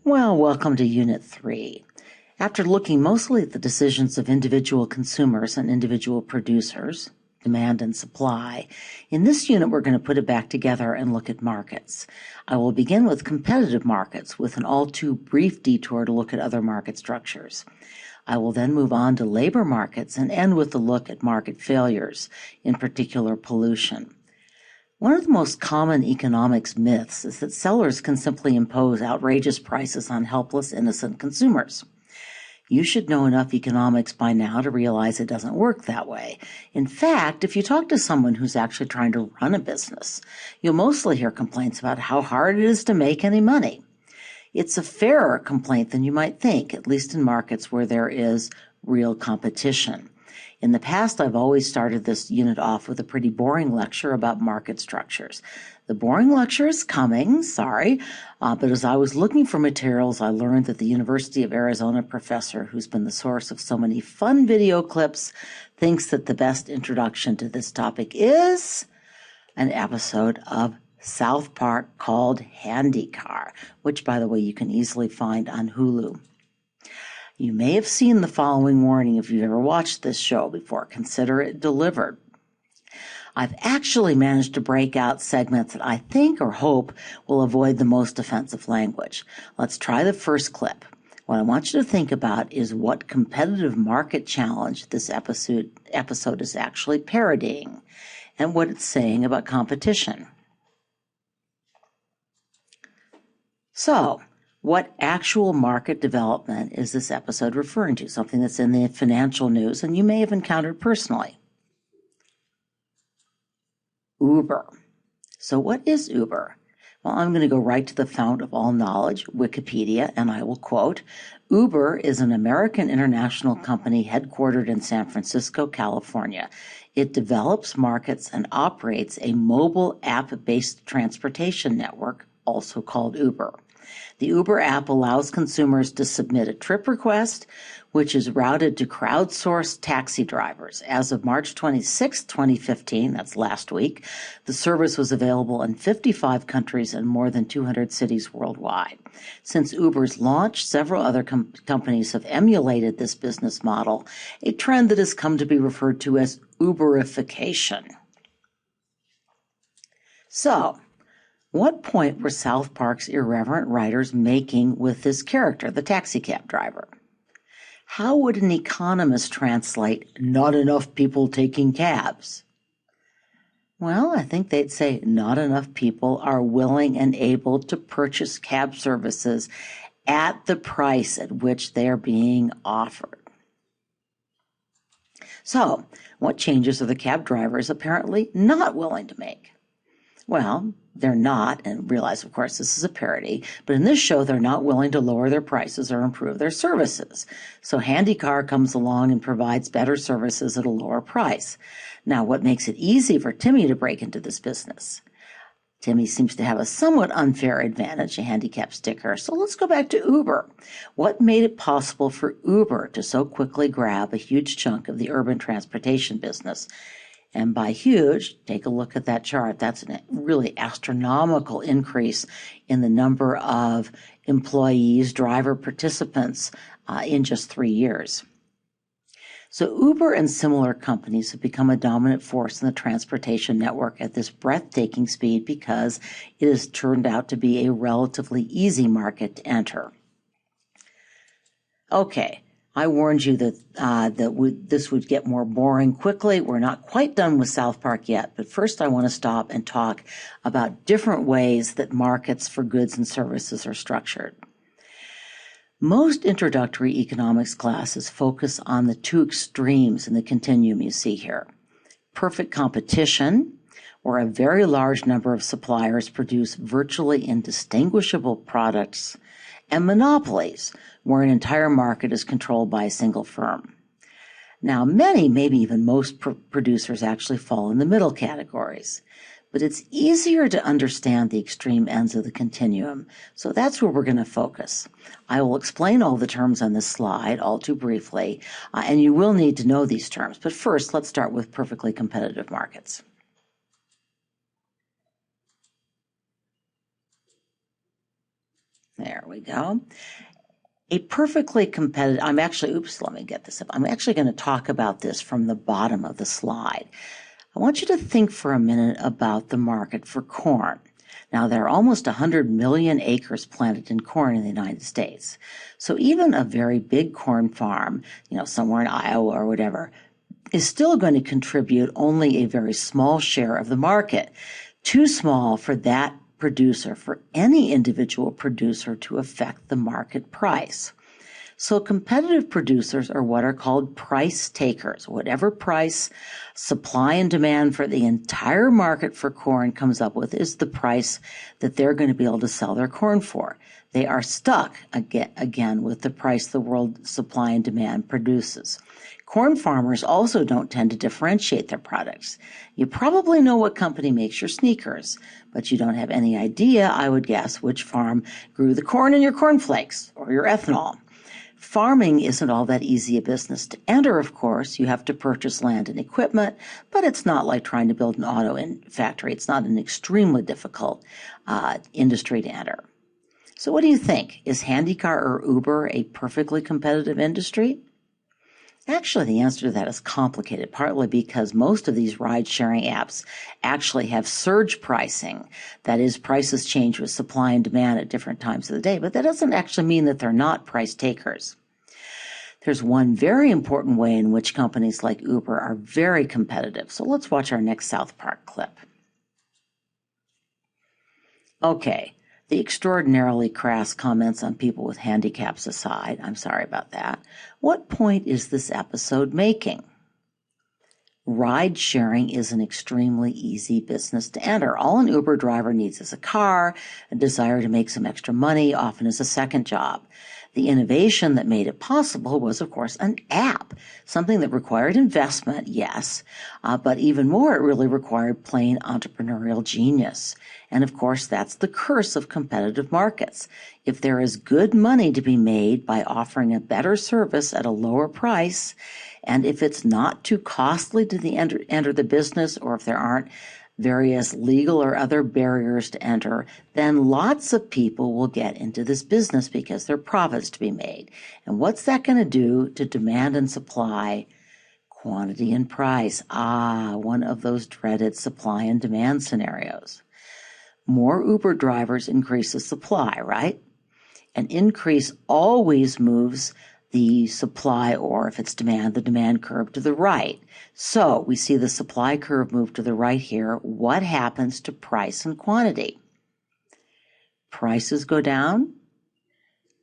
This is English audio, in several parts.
Well, welcome to Unit 3. After looking mostly at the decisions of individual consumers and individual producers, demand and supply, in this unit we're going to put it back together and look at markets. I will begin with competitive markets with an all too brief detour to look at other market structures. I will then move on to labor markets and end with a look at market failures, in particular pollution. One of the most common economics myths is that sellers can simply impose outrageous prices on helpless, innocent consumers. You should know enough economics by now to realize it doesn't work that way. In fact, if you talk to someone who's actually trying to run a business, you'll mostly hear complaints about how hard it is to make any money. It's a fairer complaint than you might think, at least in markets where there is real competition. In the past, I've always started this unit off with a pretty boring lecture about market structures. The boring lecture is coming, sorry, but as I was looking for materials, I learned that the University of Arizona professor, who's been the source of so many fun video clips, thinks that the best introduction to this topic is an episode of South Park called Handy-Car, which, by the way, you can easily find on Hulu. You may have seen the following warning if you've ever watched this show before. Consider it delivered. I've actually managed to break out segments that I think or hope will avoid the most offensive language. Let's try the first clip. What I want you to think about is what competitive market challenge this episode is actually parodying and what it's saying about competition. So, what actual market development is this episode referring to? Something that's in the financial news and you may have encountered personally. Uber. So what is Uber? Well, I'm going to go right to the fount of all knowledge, Wikipedia, and I will quote, Uber is an American international company headquartered in San Francisco, California. It develops, markets, and operates a mobile app-based transportation network, also called Uber. The Uber app allows consumers to submit a trip request, which is routed to crowdsourced taxi drivers. As of March 26, 2015, that's last week, the service was available in 55 countries and more than 200 cities worldwide. Since Uber's launch, several other companies have emulated this business model, a trend that has come to be referred to as Uberification. So, what point were South Park's irreverent writers making with this character, the taxicab driver? How would an economist translate not enough people taking cabs? Well, I think they'd say not enough people are willing and able to purchase cab services at the price at which they're being offered. So, what changes are the cab drivers apparently not willing to make? Well, they're not, and realize, of course, this is a parody, but in this show, they're not willing to lower their prices or improve their services. So Handy-Car comes along and provides better services at a lower price. Now, what makes it easy for Timmy to break into this business? Timmy seems to have a somewhat unfair advantage, a handicap sticker. So let's go back to Uber. What made it possible for Uber to so quickly grab a huge chunk of the urban transportation business? And by huge, take a look at that chart. That's a really astronomical increase in the number of employees, driver participants in just 3 years. So Uber and similar companies have become a dominant force in the transportation network at this breathtaking speed because it has turned out to be a relatively easy market to enter. Okay. I warned you that this would get more boring quickly. We're not quite done with South Park yet, but first I want to stop and talk about different ways that markets for goods and services are structured. Most introductory economics classes focus on the two extremes in the continuum you see here. Perfect competition, where a very large number of suppliers produce virtually indistinguishable products, and monopolies, where an entire market is controlled by a single firm. Now, many, maybe even most producers actually fall in the middle categories, but it's easier to understand the extreme ends of the continuum, so that's where we're going to focus. I will explain all the terms on this slide, all too briefly, and you will need to know these terms, but first, let's start with perfectly competitive markets. There we go. A perfectly competitive, let me get this up. I'm actually going to talk about this from the bottom of the slide. I want you to think for a minute about the market for corn. Now, there are almost 100 million acres planted in corn in the United States. So even a very big corn farm, somewhere in Iowa or whatever, is still going to contribute only a very small share of the market. Too small for that producer, for any individual producer, to affect the market price. So competitive producers are what are called price takers. Whatever price supply and demand for the entire market for corn comes up with is the price that they're going to be able to sell their corn for. They are stuck again with the price the world supply and demand produces. Corn farmers also don't tend to differentiate their products. You probably know what company makes your sneakers, but you don't have any idea, I would guess, which farm grew the corn in your cornflakes or your ethanol. Farming isn't all that easy a business to enter, of course. You have to purchase land and equipment, but it's not like trying to build an auto factory. It's not an extremely difficult industry to enter. So what do you think? Is Handycar or Uber a perfectly competitive industry? Actually, the answer to that is complicated, partly because most of these ride-sharing apps actually have surge pricing. That is, prices change with supply and demand at different times of the day, but that doesn't actually mean that they're not price takers. There's one very important way in which companies like Uber are very competitive. So let's watch our next South Park clip. Okay. The extraordinarily crass comments on people with handicaps aside, I'm sorry about that. What point is this episode making? Ride sharing is an extremely easy business to enter. All an Uber driver needs is a car, a desire to make some extra money, often as a second job. The innovation that made it possible was, of course, an app, something that required investment, yes, but even more, it really required plain entrepreneurial genius. And of course, that's the curse of competitive markets. If there is good money to be made by offering a better service at a lower price, and if it's not too costly to enter the business, or if there aren't various legal or other barriers to enter, then lots of people will get into this business because there are profits to be made. And what's that going to do to demand and supply? Quantity and price. One of those dreaded supply and demand scenarios. More Uber drivers increases supply, right? An increase always moves the supply, or if it's demand, the demand curve to the right. So we see the supply curve move to the right here. What happens to price and quantity? Prices go down,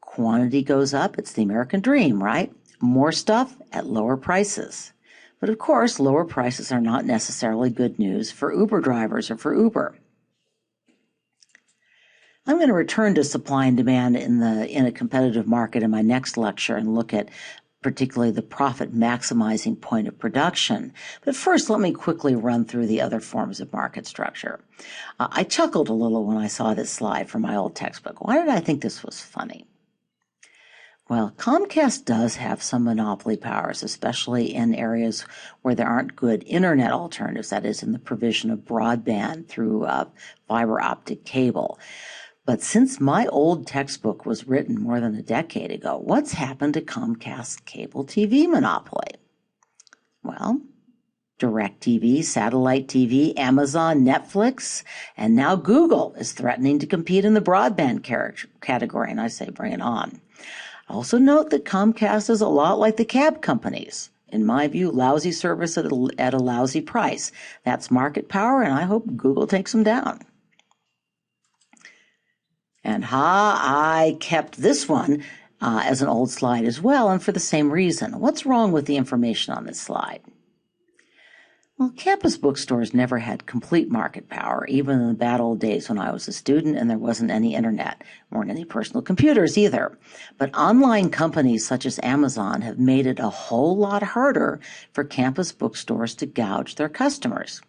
quantity goes up. It's the American dream, right? More stuff at lower prices. But of course, lower prices are not necessarily good news for Uber drivers or for Uber. I'm going to return to supply and demand in a competitive market in my next lecture and look at particularly the profit maximizing point of production. But first, let me quickly run through the other forms of market structure. I chuckled a little when I saw this slide from my old textbook. Why did I think this was funny? Well, Comcast does have some monopoly powers, especially in areas where there aren't good internet alternatives, that is, in the provision of broadband through fiber optic cable. But since my old textbook was written more than a decade ago, what's happened to Comcast's cable TV monopoly? Well, DirecTV, satellite TV, Amazon, Netflix, and now Google is threatening to compete in the broadband category, and I say bring it on. Also note that Comcast is a lot like the cab companies. In my view, lousy service at a lousy price. That's market power, and I hope Google takes them down. And I kept this one as an old slide as well, and for the same reason. What's wrong with the information on this slide? Well, campus bookstores never had complete market power, even in the bad old days when I was a student and there wasn't any internet. There weren't any personal computers either. But online companies such as Amazon have made it a whole lot harder for campus bookstores to gouge their customers.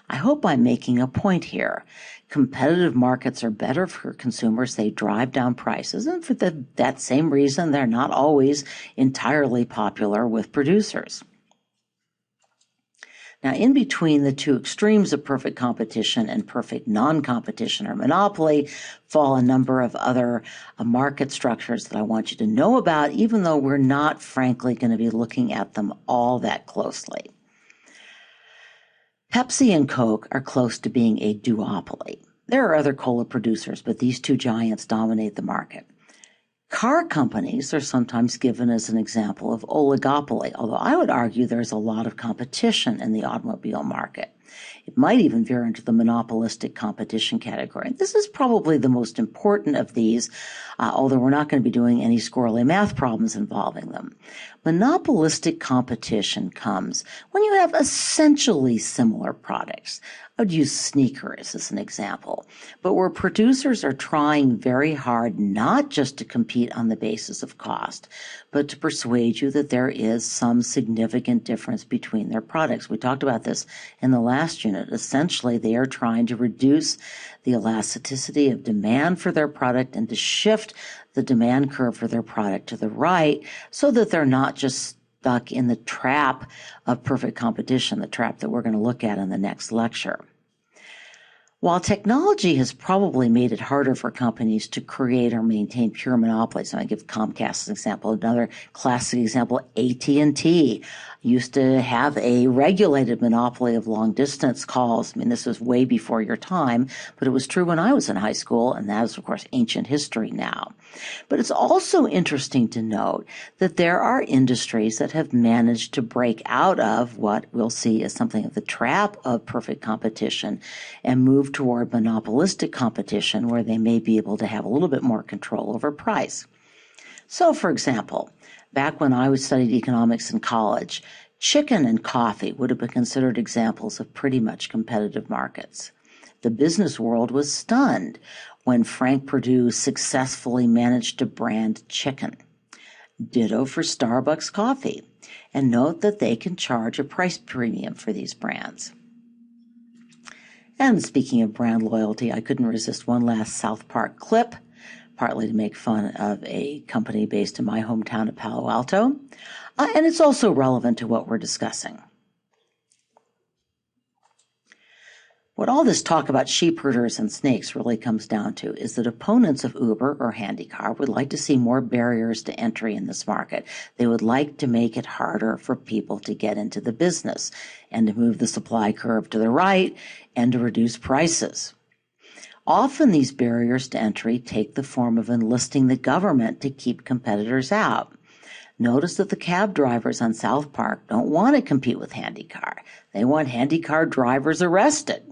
I hope I'm making a point here. Competitive markets are better for consumers. They drive down prices, and for that same reason, they're not always entirely popular with producers. Now, in between the two extremes of perfect competition and perfect non-competition or monopoly fall a number of other market structures that I want you to know about, even though we're not, frankly, going to be looking at them all that closely. Pepsi and Coke are close to being a duopoly. There are other cola producers, but these two giants dominate the market. Car companies are sometimes given as an example of oligopoly, although I would argue there's a lot of competition in the automobile market. It might even veer into the monopolistic competition category. This is probably the most important of these, although we're not going to be doing any squirrely math problems involving them. Monopolistic competition comes when you have essentially similar products. I would use sneakers as an example, but where producers are trying very hard not just to compete on the basis of cost, but to persuade you that there is some significant difference between their products. We talked about this in the last unit. Essentially, they are trying to reduce the elasticity of demand for their product and to shift the demand curve for their product to the right so that they're not just stuck in the trap of perfect competition, the trap that we're going to look at in the next lecture. While technology has probably made it harder for companies to create or maintain pure monopolies, and I give Comcast as an example, another classic example, AT&T used to have a regulated monopoly of long-distance calls. I mean, this was way before your time, but it was true when I was in high school, and that is, of course, ancient history now. But it's also interesting to note that there are industries that have managed to break out of what we'll see as something of the trap of perfect competition and move toward monopolistic competition where they may be able to have a little bit more control over price. So, for example, back when I studied economics in college, chicken and coffee would have been considered examples of pretty much competitive markets. The business world was stunned when Frank Perdue successfully managed to brand chicken. Ditto for Starbucks coffee. And note that they can charge a price premium for these brands. And speaking of brand loyalty, I couldn't resist one last South Park clip, partly to make fun of a company based in my hometown of Palo Alto. And it's also relevant to what we're discussing. What all this talk about sheep herders and snakes really comes down to is that opponents of Uber or Handycar would like to see more barriers to entry in this market. They would like to make it harder for people to get into the business and to move the supply curve to the right and to reduce prices. Often these barriers to entry take the form of enlisting the government to keep competitors out. Notice that the cab drivers on South Park don't want to compete with Handycar. They want Handycar drivers arrested.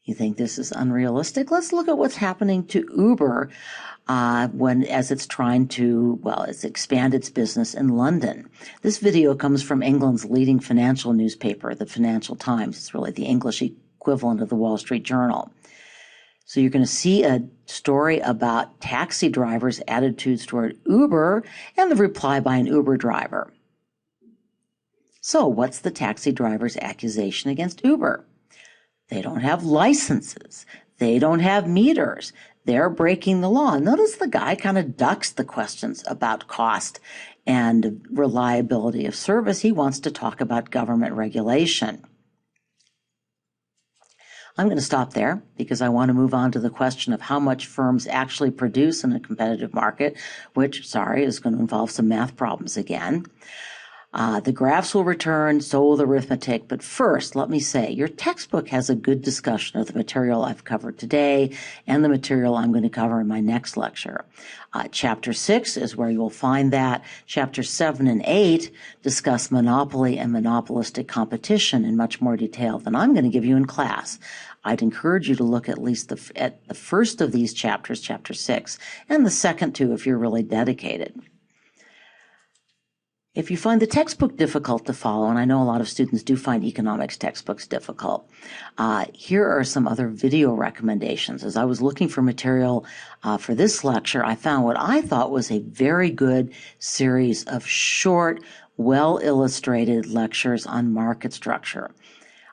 You think this is unrealistic? Let's look at what's happening to Uber as it's trying to, it's expand its business in London. This video comes from England's leading financial newspaper, the Financial Times. It's really the English equivalent of the Wall Street Journal. So you're going to see a story about taxi drivers' attitudes toward Uber and the reply by an Uber driver. So what's the taxi driver's accusation against Uber? They don't have licenses. They don't have meters. They're breaking the law. Notice the guy kind of ducks the questions about cost and reliability of service. He wants to talk about government regulation. I'm going to stop there because I want to move on to the question of how much firms actually produce in a competitive market, which, is going to involve some math problems again. The graphs will return, so will the arithmetic. But first, let me say, your textbook has a good discussion of the material I've covered today and the material I'm going to cover in my next lecture. Chapter 6 is where you'll find that. Chapter 7 and 8 discuss monopoly and monopolistic competition in much more detail than I'm going to give you in class. I'd encourage you to look at least at the first of these chapters, chapter 6, and the second two if you're really dedicated. If you find the textbook difficult to follow, and I know a lot of students do find economics textbooks difficult, here are some other video recommendations. As I was looking for material for this lecture, I found what I thought was a very good series of short, well-illustrated lectures on market structure.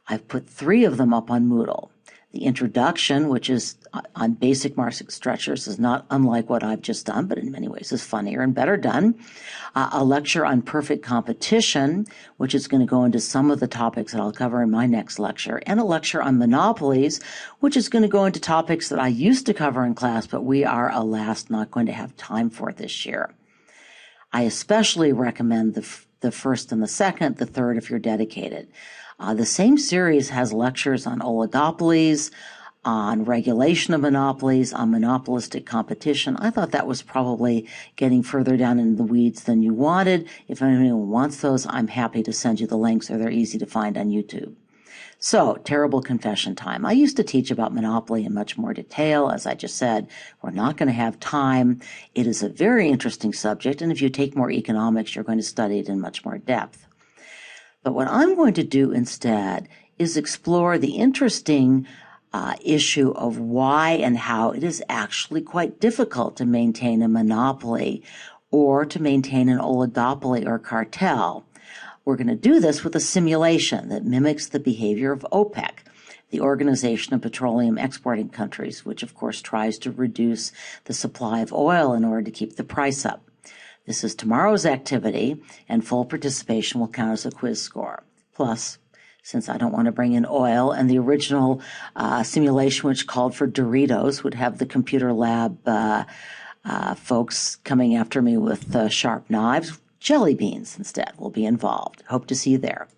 I've put 3 of them up on Moodle. The introduction, which is on basic market structures, is not unlike what I've just done, but in many ways is funnier and better done. A lecture on perfect competition, which is going to go into some of the topics that I'll cover in my next lecture, and a lecture on monopolies, which is going to go into topics that I used to cover in class, but we are, alas, not going to have time for this year. I especially recommend the first and the second, the third if you're dedicated. The same series has lectures on oligopolies, on regulation of monopolies, on monopolistic competition. I thought that was probably getting further down in the weeds than you wanted. If anyone wants those, I'm happy to send you the links, or they're easy to find on YouTube. So, terrible confession time. I used to teach about monopoly in much more detail. As I just said, we're not going to have time. It is a very interesting subject, and if you take more economics, you're going to study it in much more depth. But what I'm going to do instead is explore the interesting issue of why and how it is actually quite difficult to maintain a monopoly or to maintain an oligopoly or cartel. We're going to do this with a simulation that mimics the behavior of OPEC, the Organization of Petroleum Exporting Countries, which of course tries to reduce the supply of oil in order to keep the price up. This is tomorrow's activity, and full participation will count as a quiz score. Plus, since I don't want to bring in oil, and the original simulation, which called for Doritos, would have the computer lab folks coming after me with sharp knives, jelly beans instead will be involved. Hope to see you there.